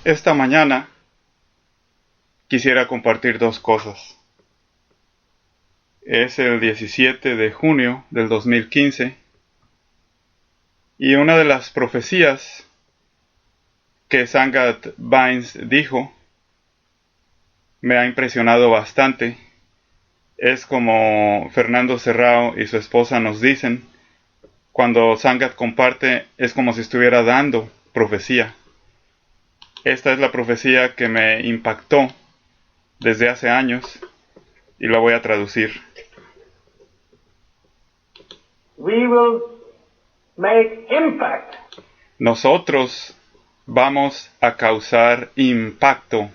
Esta mañana quisiera compartir dos cosas. Es el 17 de junio del 2015 y una de las profecías que Sangat Bynes dijo me ha impresionado bastante. Es como Fernando Serrao y su esposa nos dicen, cuando Sangat comparte es como si estuviera dando profecía. Esta es la profecía que me impactó desde hace años y la voy a traducir. We will make impact. Nosotros vamos a causar impacto.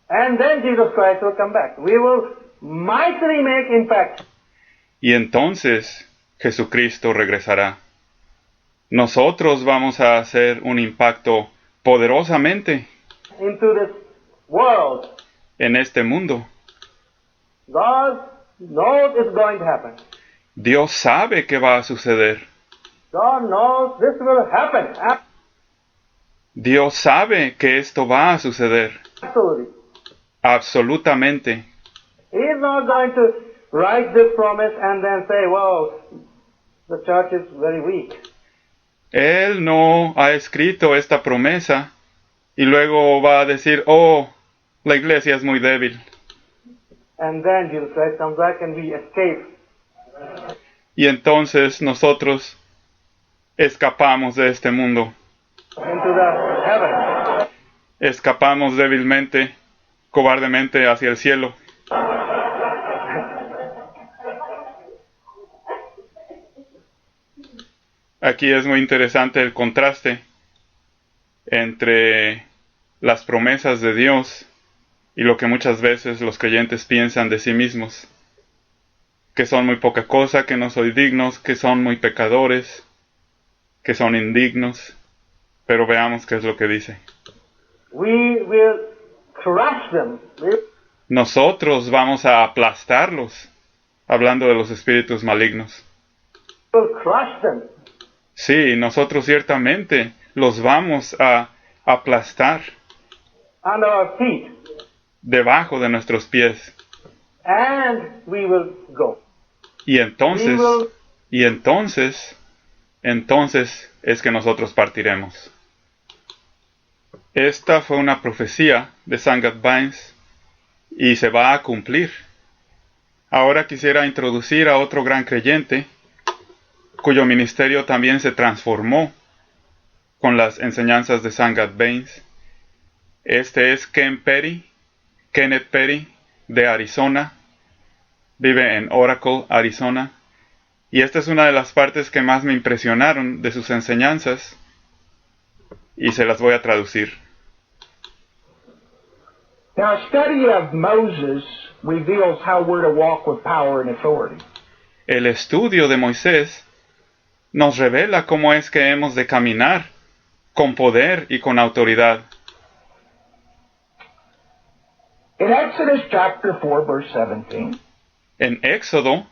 And then Jesus Christ will come back. We will mightily make impact. Y entonces Jesucristo regresará. Nosotros vamos a hacer un impacto poderosamente Into this world. en este mundo. God knows it's going to happen. Dios sabe que va a suceder. God knows this will happen. Dios sabe que esto va a suceder. Absolutely. Absolutamente. He is not going to write this promise and then say, well, the church is very weak. Él no ha escrito esta promesa y luego va a decir, oh, la iglesia es muy débil. And then Jesus Christ comes back and we escape. Y entonces nosotros escapamos de este mundo. Into the heaven. Escapamos débilmente, cobardemente hacia el cielo. Aquí es muy interesante el contraste entre las promesas de Dios y lo que muchas veces los creyentes piensan de sí mismos, que son muy poca cosa, que no soy dignos, que son muy pecadores, que son indignos. Pero veamos qué es lo que dice. We will crush them. Nosotros vamos a aplastarlos, hablando de los espíritus malignos. We will crush them. Sí, nosotros ciertamente los vamos a aplastar Under our feet. debajo de nuestros pies. And we will go. Y entonces es que nosotros partiremos. Esta fue una profecía de Sangat Bynes y se va a cumplir. Ahora quisiera introducir a otro gran creyente cuyo ministerio también se transformó con las enseñanzas de Sangat Bynes. Este es Kenneth Perry de Arizona. Vive en Oracle, Arizona. Y esta es una de las partes que más me impresionaron de sus enseñanzas y se las voy a traducir. Now, a study of Moses reveals how we're to walk with power and authority. El estudio de Moisés nos revela cómo es que hemos de caminar con poder y con autoridad. In Exodus chapter 4, verse 17, En Éxodo,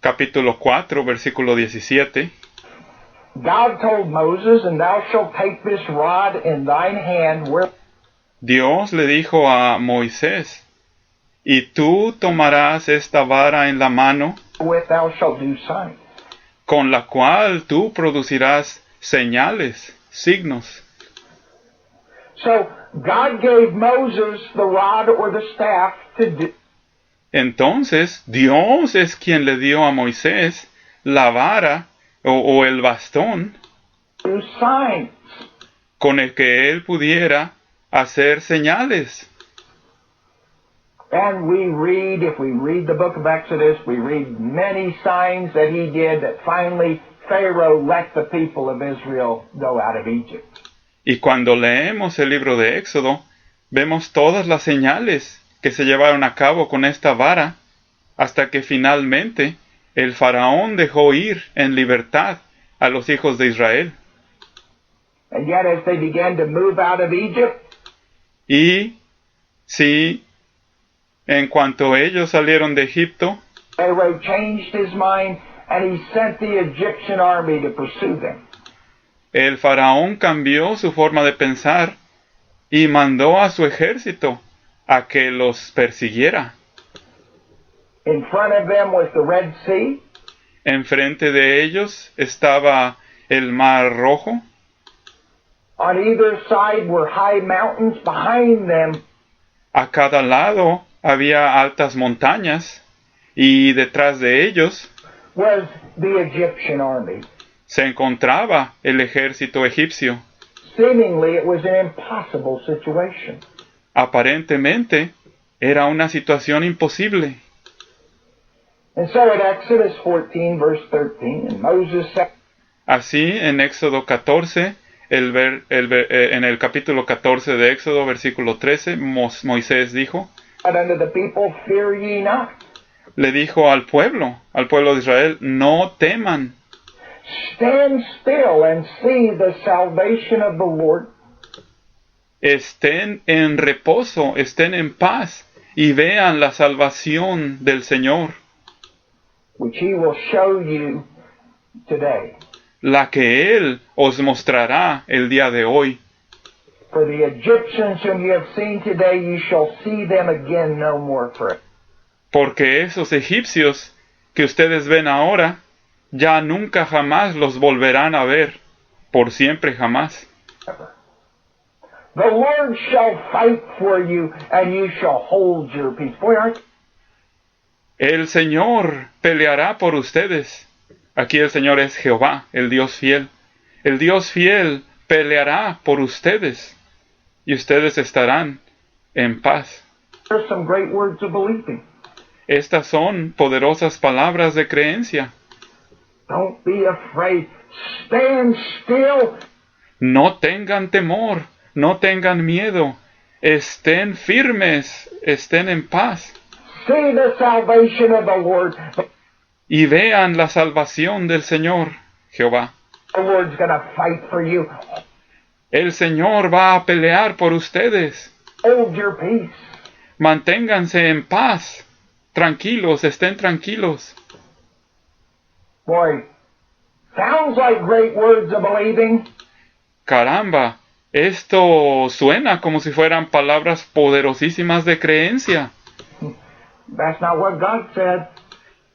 capítulo 4, versículo 17, God told Moses, "And thou shalt take this rod in thine hand, Dios le dijo a Moisés, y tú tomarás esta vara en la mano, wherewith thou shalt do signs." con la cual tú producirás señales, signos. So, God gave Moses the rod or the staff to do Entonces, Dios es quien le dio a Moisés la vara o el bastón signs. con el que él pudiera hacer señales. And we read, if we read the book of Exodus, we read many signs that he did that finally Pharaoh let the people of Israel go out of Egypt. Y cuando leemos el libro de Éxodo, vemos todas las señales que se llevaron a cabo con esta vara, hasta que finalmente el faraón dejó ir en libertad a los hijos de Israel. And yet as they began to move out of Egypt, Y sí, en cuanto ellos salieron de Egipto, Pharaoh changed his mind and he sent the Egyptian army to pursue them. el faraón cambió su forma de pensar y mandó a su ejército a que los persiguiera. In front of them was the Red Sea. Enfrente de ellos estaba el Mar Rojo. On either side were high mountains. Behind them A cada lado había altas montañas y detrás de ellos was the Egyptian army. se encontraba el ejército egipcio. Seemingly, it was an impossible situation. Aparentemente era una situación imposible. And so at Exodus 14, verse 13, and Moses said, Así en Éxodo 14, en el capítulo 14 de Éxodo, versículo 13, Moisés dijo, unto the people, fear ye not. le dijo al pueblo de Israel, no teman, Stand still and see the salvation of the Lord, estén en reposo, estén en paz y vean la salvación del Señor, which he will show you today. la que Él os mostrará el día de hoy. For the Egyptians whom you have seen today, you shall see them again no more forever. Porque esos egipcios que ustedes ven ahora, ya nunca jamás los volverán a ver, por siempre jamás. The Lord shall fight for you, and you shall hold your peace. Boy, El Señor peleará por ustedes. Aquí el Señor es Jehová, el Dios fiel. El Dios fiel peleará por ustedes, y ustedes estarán en paz. there's some great words of believing. Estas son poderosas palabras de creencia. Don't be afraid. Stand still. No tengan temor, no tengan miedo. Estén firmes, estén en paz. See the salvation of the Lord. Y vean la salvación del Señor, Jehová. The Lord's going to fight for you. El Señor va a pelear por ustedes. Hold your peace. Manténganse en paz. Tranquilos, estén tranquilos. Boy, sounds like great words of believing. Caramba, esto suena como si fueran palabras poderosísimas de creencia. That's not what God said.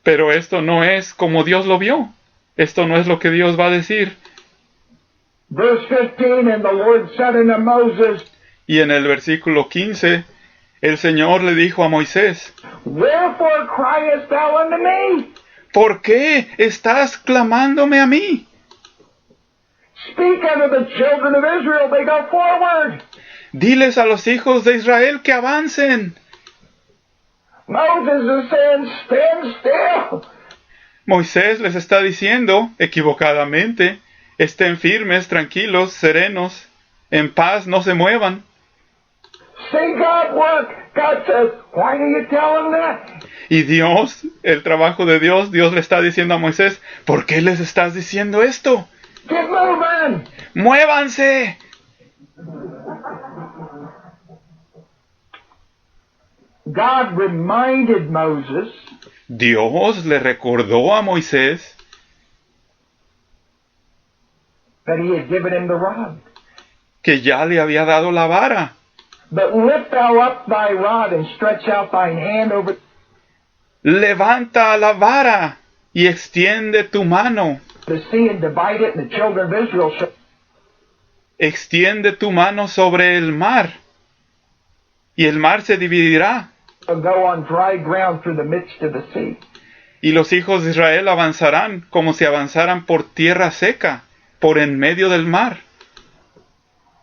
Pero esto no es como Dios lo vio. Esto no es lo que Dios va a decir. Verse 15, and the Lord said unto Moses, Y en el versículo 15, el Señor le dijo a Moisés, wherefore criest thou unto me? ¿por qué estás clamándome a mí? Speak unto the children of Israel, they go forward. Diles a los hijos de Israel que avancen. Moses is saying, stand still. Moisés les está diciendo, equivocadamente, estén firmes, tranquilos, serenos, en paz, no se muevan. See God work. God says, why do you tell him that? Y Dios, el trabajo de Dios, Dios le está diciendo a Moisés, ¿por qué les estás diciendo esto? Get moving. ¡Muévanse! God reminded Moses Dios le recordó a Moisés that he had given him the rod. que ya le había dado la vara. But lift thou up thy rod and stretch out thine hand over Levanta la vara y extiende tu mano. the sea and divide it, and the children of Israel shall Extiende tu mano sobre el mar y el mar se dividirá go on dry ground through the midst of the sea. y los hijos de Israel avanzarán como si avanzaran por tierra seca, por en medio del mar.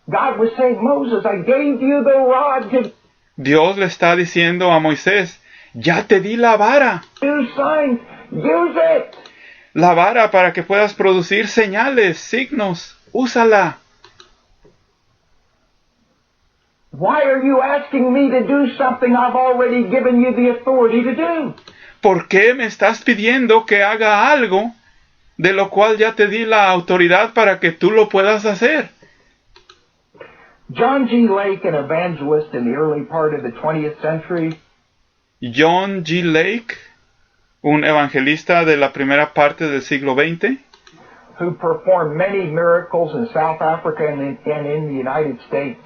God was saying, Moses, I gave you the rod to Dios le está diciendo a Moisés, ya te di la vara. do signs. Use it. La vara para que puedas producir señales, signos. Úsala. Why are you asking me to do something I've already given you the authority to do? ¿Por qué me estás pidiendo que haga algo de lo cual ya te di la autoridad para que tú lo puedas hacer? John G. Lake, an evangelist in the early part of the 20th century, John G. Lake, un evangelista de la primera parte del siglo XX, who performed many miracles in South Africa and in the United States,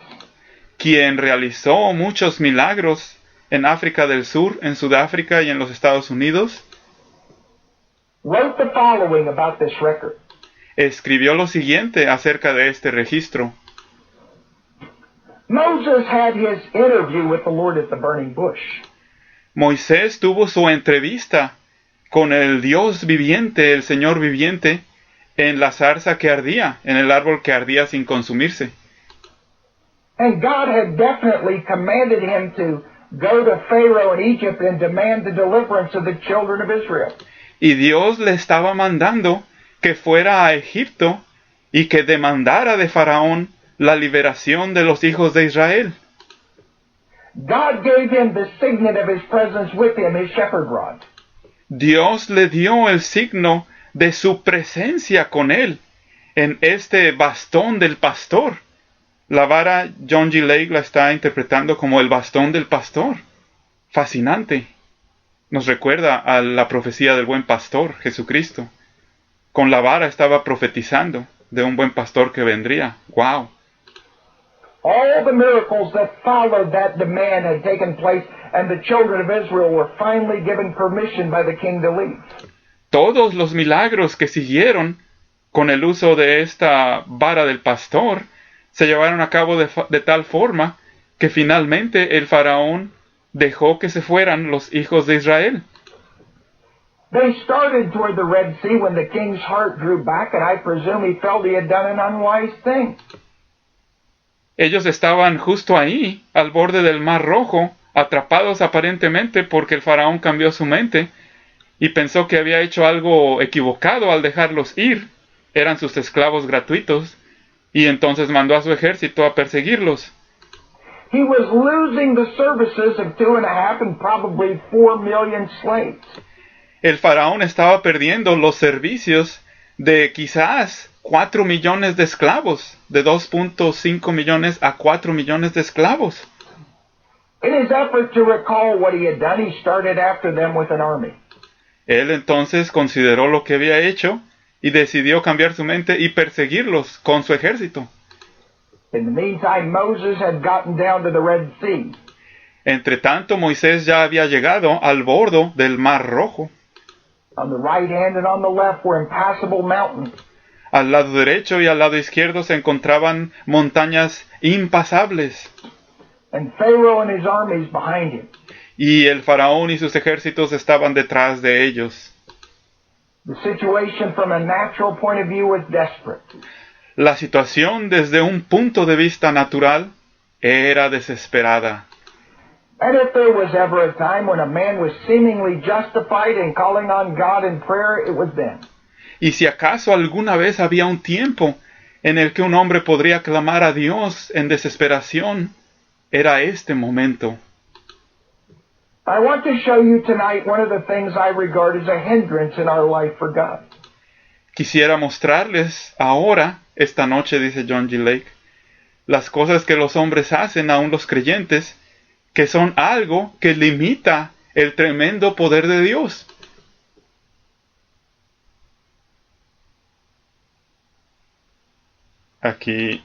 quien realizó muchos milagros en África del Sur, en Sudáfrica y en los Estados Unidos, wrote the following about this record. escribió lo siguiente acerca de este registro. Moses had his interview with the Lord at the burning bush. Moisés tuvo su entrevista con el Dios viviente, el Señor viviente, en la zarza que ardía, en el árbol que ardía sin consumirse. And God had definitely commanded him to go to Pharaoh in Egypt and demand the deliverance of the children of Israel. Y Dios le estaba mandando que fuera a Egipto y que demandara de Faraón la liberación de los hijos de Israel. God gave him the signet of his presence with him, his shepherd rod. Dios le dio el signo de su presencia con él en este bastón del pastor. La vara, John G. Lake la está interpretando como el bastón del pastor. Fascinante. Nos recuerda a la profecía del buen pastor, Jesucristo. Con la vara estaba profetizando de un buen pastor que vendría. ¡Wow! All the miracles that followed that demand had taken place, and the children of Israel were finally given permission by the king to leave. Todos los milagros que siguieron con el uso de esta vara del pastor se llevaron a cabo de tal forma que finalmente el faraón dejó que se fueran los hijos de Israel. They started toward the Red Sea when the king's heart drew back, and I presume he felt he had done an unwise thing. Ellos estaban justo ahí, al borde del Mar Rojo, atrapados aparentemente porque el faraón cambió su mente y pensó que había hecho algo equivocado al dejarlos ir. Eran sus esclavos gratuitos, y entonces mandó a su ejército a perseguirlos. He was losing the services of 2.5 and probably 4 million slaves. El faraón estaba perdiendo los servicios de quizás 4 millones de esclavos, de 2.5 millones a 4 millones de esclavos. In his effort to recall what he had done, he started after them with an army. Él entonces consideró lo que había hecho y decidió cambiar su mente y perseguirlos con su ejército. In the meantime, Moses had gotten down to the Red Sea. Entre tanto, Moisés ya había llegado al borde del Mar Rojo. On the right hand and on the left were impassable mountains. Al lado derecho y al lado izquierdo se encontraban montañas impasables. And Pharaoh and his armies behind him. Y el faraón y sus ejércitos estaban detrás de ellos. The situation from a natural point of view was desperate. La situación desde un punto de vista natural era desesperada. And if there was ever a time when a man was seemingly justified in calling on God in prayer, it was then. Y si acaso alguna vez había un tiempo en el que un hombre podría clamar a Dios en desesperación, era este momento. I want to show you tonight one of the things I regard as a hindrance in our life for God. Quisiera mostrarles ahora, esta noche, dice John G. Lake, las cosas que los hombres hacen, aún los creyentes, que son algo que limita el tremendo poder de Dios. Aquí.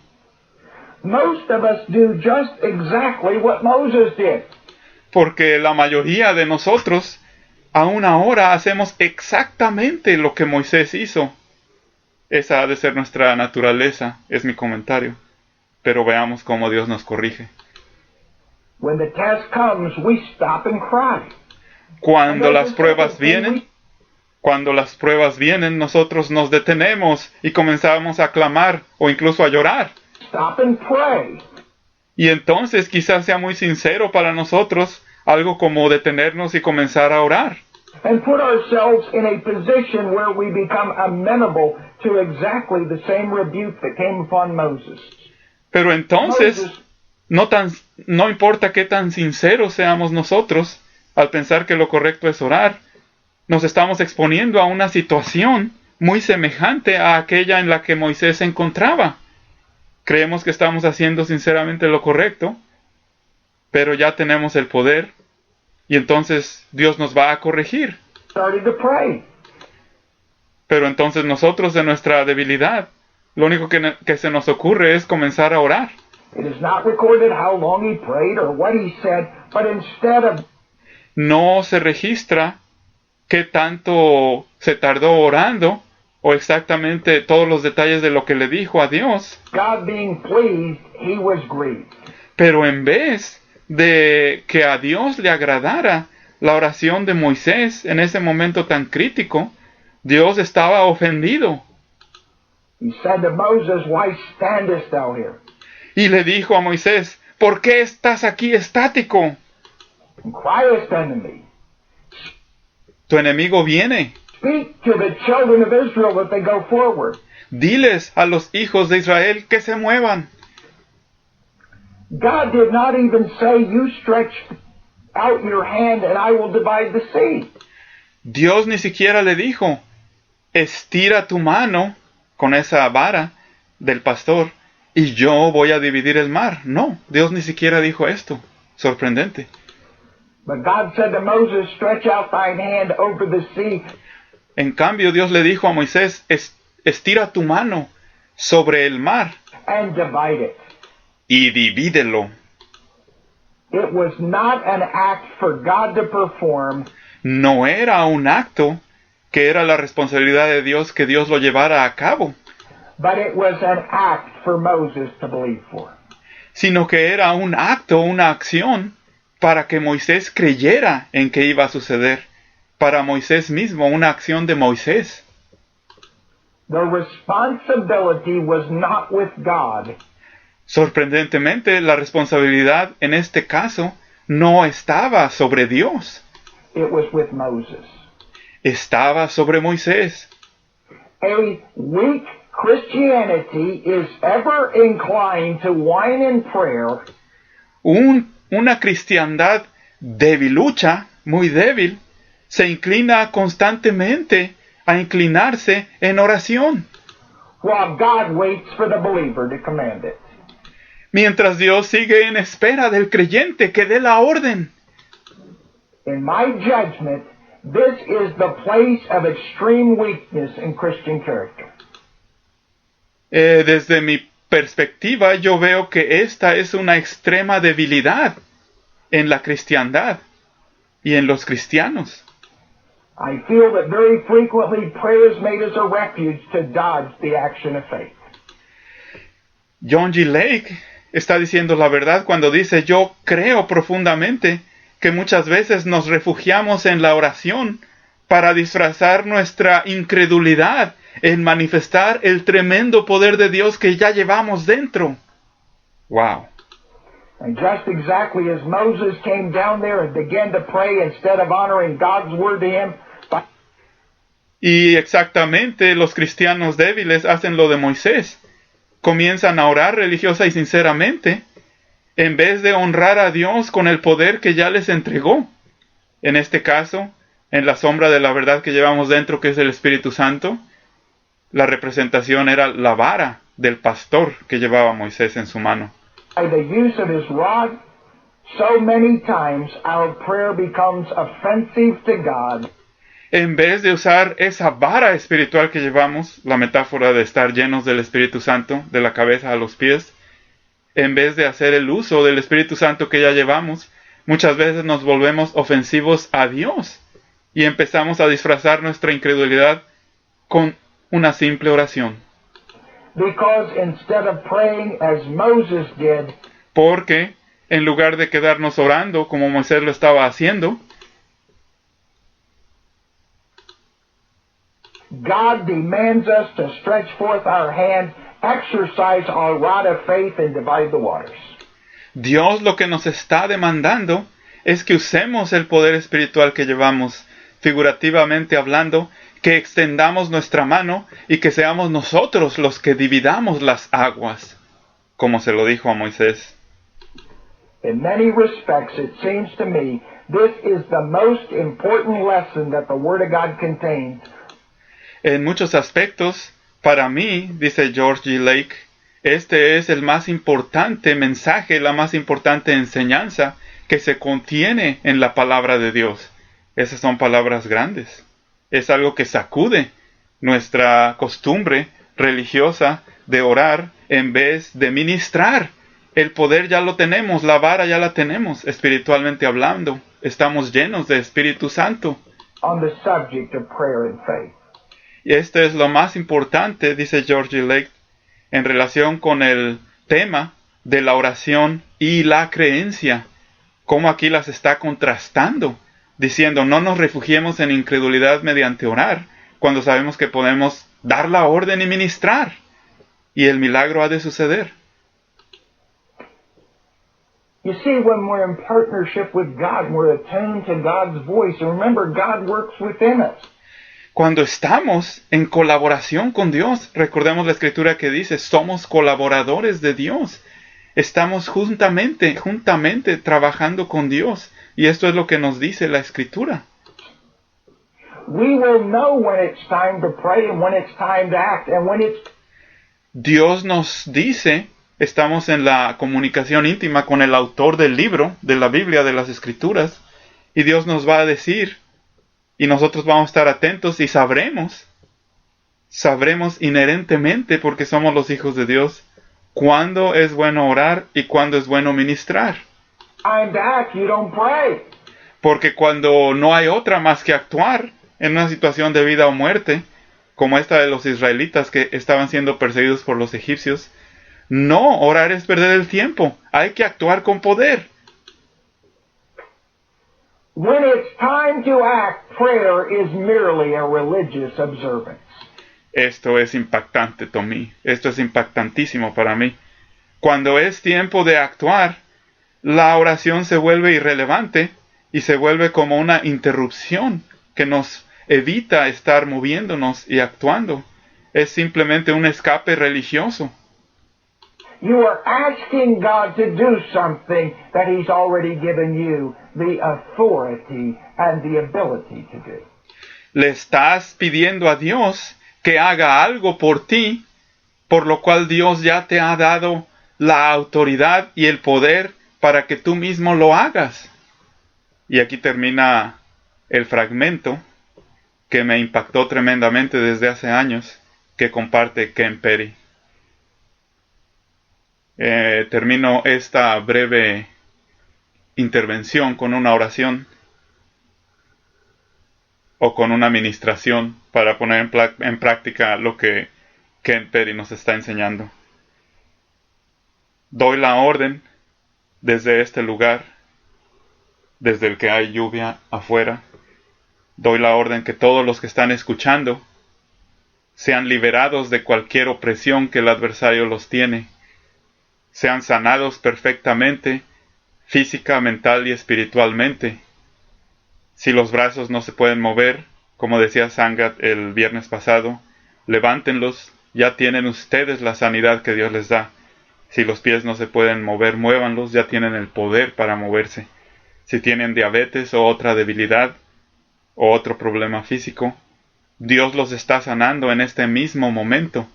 Most of us do just exactly what Moses did. Porque la mayoría de nosotros, aún ahora, hacemos exactamente lo que Moisés hizo. Esa ha de ser nuestra naturaleza, es mi comentario. Pero veamos cómo Dios nos corrige. When the test comes, we stop and cry. Cuando las pruebas vienen, nosotros nos detenemos y comenzamos a clamar o incluso a llorar. Stop and pray. Y entonces quizás sea muy sincero para nosotros algo como detenernos y comenzar a orar. And put ourselves in a position where we become amenable to exactly the same rebuke that came upon Moses. Pero entonces, no importa qué tan sinceros seamos nosotros, al pensar que lo correcto es orar, nos estamos exponiendo a una situación muy semejante a aquella en la que Moisés se encontraba. Creemos que estamos haciendo sinceramente lo correcto, pero ya tenemos el poder, y entonces Dios nos va a corregir. Started to pray. Pero entonces nosotros, de nuestra debilidad, lo único que se nos ocurre es comenzar a orar. It is not recorded how long he prayed or what he said, but instead of No se registra qué tanto se tardó orando o exactamente todos los detalles de lo que le dijo a Dios. God being pleased, he was grieved. Pero en vez de que a Dios le agradara la oración de Moisés en ese momento tan crítico, Dios estaba ofendido. He said to Moses, Why standest thou here? Y le dijo a Moisés, ¿por qué estás aquí estático? And criest unto me. Tu enemigo viene. Speak to the children of Israel that they go forward. Diles a los hijos de Israel que se muevan. God did not even say, You stretch out your hand and I will divide the sea. Dios ni siquiera le dijo, estira tu mano con esa vara del pastor y yo voy a dividir el mar. No, Dios ni siquiera dijo esto. Sorprendente. But God said to Moses, Stretch out thine hand over the sea. En cambio, Dios le dijo a Moisés, estira tu mano sobre el mar And divide it. y divídelo. It was not an act for God to perform. No era un acto que era la responsabilidad de Dios que Dios lo llevara a cabo, But it was an act for Moses to believe for. sino que era un acto, una acción para que Moisés creyera en que iba a suceder. Para Moisés mismo, una acción de Moisés. The responsibility was not with God. Sorprendentemente, la responsabilidad en este caso no estaba sobre Dios, It was with Moses. estaba sobre Moisés. A weak Christianity is ever inclined to whine in prayer Una cristiandad debilucha, muy débil, se inclina constantemente a inclinarse en oración, while God waits for the believer to command it. mientras Dios sigue en espera del creyente que dé la orden. In my judgment, this is the place of extreme weakness in Christian character. Desde mi perspectiva, yo veo que esta es una extrema debilidad en la cristiandad y en los cristianos. I feel that very frequently prayer is made as a refuge to dodge the action of faith. John G. Lake está diciendo la verdad cuando dice, yo creo profundamente que muchas veces nos refugiamos en la oración para disfrazar nuestra incredulidad en manifestar el tremendo poder de Dios que ya llevamos dentro. Wow. And just exactly as Moses came down there and began to pray instead of honoring God's word to him, Y exactamente los cristianos débiles hacen lo de Moisés. Comienzan a orar religiosa y sinceramente, en vez de honrar a Dios con el poder que ya les entregó. En este caso, en la sombra de la verdad que llevamos dentro, que es el Espíritu Santo, la representación era la vara del pastor que llevaba Moisés en su mano. by the use of his rod, so many times our prayer becomes offensive to God. En vez de usar esa vara espiritual que llevamos, la metáfora de estar llenos del Espíritu Santo, de la cabeza a los pies, en vez de hacer el uso del Espíritu Santo que ya llevamos, muchas veces nos volvemos ofensivos a Dios y empezamos a disfrazar nuestra incredulidad con una simple oración. Because instead of praying as Moses did, Porque en lugar de quedarnos orando como Moisés lo estaba haciendo, God demands us to stretch forth our hand, exercise our rod of faith, and divide the waters. Dios lo que nos está demandando es que usemos el poder espiritual que llevamos, figurativamente hablando, que extendamos nuestra mano y que seamos nosotros los que dividamos las aguas, como se lo dijo a Moisés. In many respects, it seems to me, this is the most important lesson that the Word of God contains. En muchos aspectos, para mí, dice George G. Lake, este es el más importante mensaje, la más importante enseñanza que se contiene en la palabra de Dios. Esas son palabras grandes. Es algo que sacude nuestra costumbre religiosa de orar en vez de ministrar El poder ya lo tenemos, la vara ya la tenemos, espiritualmente hablando. Estamos llenos de Espíritu Santo. on the subject of prayer and faith. Y esto es lo más importante, dice George Lake, en relación con el tema de la oración y la creencia. Cómo aquí las está contrastando, diciendo no nos refugiemos en incredulidad mediante orar, cuando sabemos que podemos dar la orden y ministrar, y el milagro ha de suceder. You see, when we're in partnership with God, we're attuned to God's voice. And remember, God works within us. Cuando estamos en colaboración con Dios, recordemos la escritura que dice, somos colaboradores de Dios. Estamos juntamente trabajando con Dios. Y esto es lo que nos dice la escritura. We will know when it's time to pray and when it's time to act. And when it's Dios nos dice, estamos en la comunicación íntima con el autor del libro, de la Biblia, de las escrituras. Y Dios nos va a decir, y nosotros vamos a estar atentos y sabremos inherentemente, porque somos los hijos de Dios, cuándo es bueno orar y cuándo es bueno ministrar. time to act, you don't pray. Porque cuando no hay otra más que actuar en una situación de vida o muerte, como esta de los israelitas que estaban siendo perseguidos por los egipcios, no, orar es perder el tiempo. Hay que actuar con poder. When it's time to act, prayer is merely a religious observance. Esto es impactante, Tommy. Esto es impactantísimo para mí. Cuando es tiempo de actuar, la oración se vuelve irrelevante y se vuelve como una interrupción que nos evita estar moviéndonos y actuando. Es simplemente un escape religioso. You are asking God to do something that He's already given you the authority and the ability to do. Le estás pidiendo a Dios que haga algo por ti, por lo cual Dios ya te ha dado la autoridad y el poder para que tú mismo lo hagas. Y aquí termina el fragmento que me impactó tremendamente desde hace años, que comparte Ken Perry. Termino esta breve intervención con una oración o con una ministración para poner en práctica lo que Ken Perry nos está enseñando. Doy la orden desde este lugar, desde el que hay lluvia afuera. Doy la orden que todos los que están escuchando sean liberados de cualquier opresión que el adversario los tiene, sean sanados perfectamente, física, mental y espiritualmente. Si los brazos no se pueden mover, como decía Sangat el viernes pasado, levántenlos, ya tienen ustedes la sanidad que Dios les da. Si los pies no se pueden mover, muévanlos, ya tienen el poder para moverse. Si tienen diabetes o otra debilidad o otro problema físico, Dios los está sanando en este mismo momento.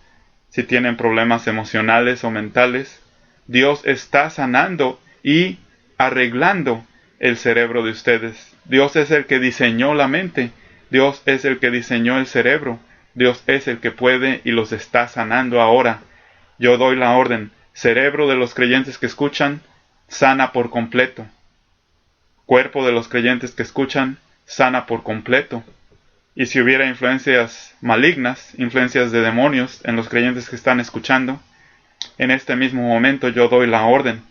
Si tienen problemas emocionales o mentales, Dios está sanando y arreglando el cerebro de ustedes. Dios es el que diseñó la mente. Dios es el que diseñó el cerebro. Dios es el que puede y los está sanando ahora. Yo doy la orden. Cerebro de los creyentes que escuchan, sana por completo. Cuerpo de los creyentes que escuchan, sana por completo. Y si hubiera influencias malignas, influencias de demonios en los creyentes que están escuchando, en este mismo momento yo doy la orden.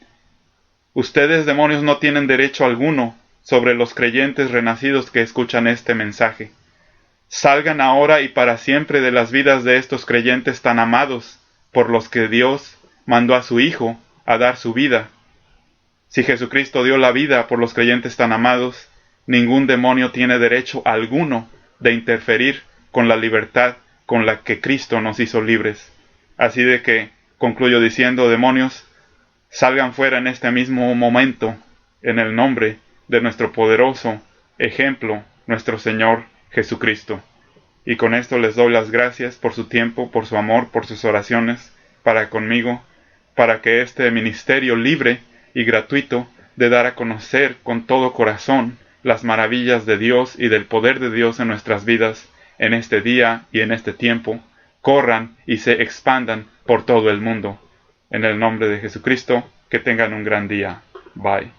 Ustedes, demonios, no tienen derecho alguno sobre los creyentes renacidos que escuchan este mensaje. Salgan ahora y para siempre de las vidas de estos creyentes tan amados, por los que Dios mandó a su Hijo a dar su vida. Si Jesucristo dio la vida por los creyentes tan amados, ningún demonio tiene derecho alguno de interferir con la libertad con la que Cristo nos hizo libres. Así de que concluyo diciendo, demonios, salgan fuera en este mismo momento, en el nombre de nuestro poderoso ejemplo, nuestro Señor Jesucristo. Y con esto les doy las gracias por su tiempo, por su amor, por sus oraciones para conmigo, para que este ministerio libre y gratuito de dar a conocer con todo corazón las maravillas de Dios y del poder de Dios en nuestras vidas, en este día y en este tiempo, corran y se expandan por todo el mundo. En el nombre de Jesucristo. Que tengan un gran día. Bye.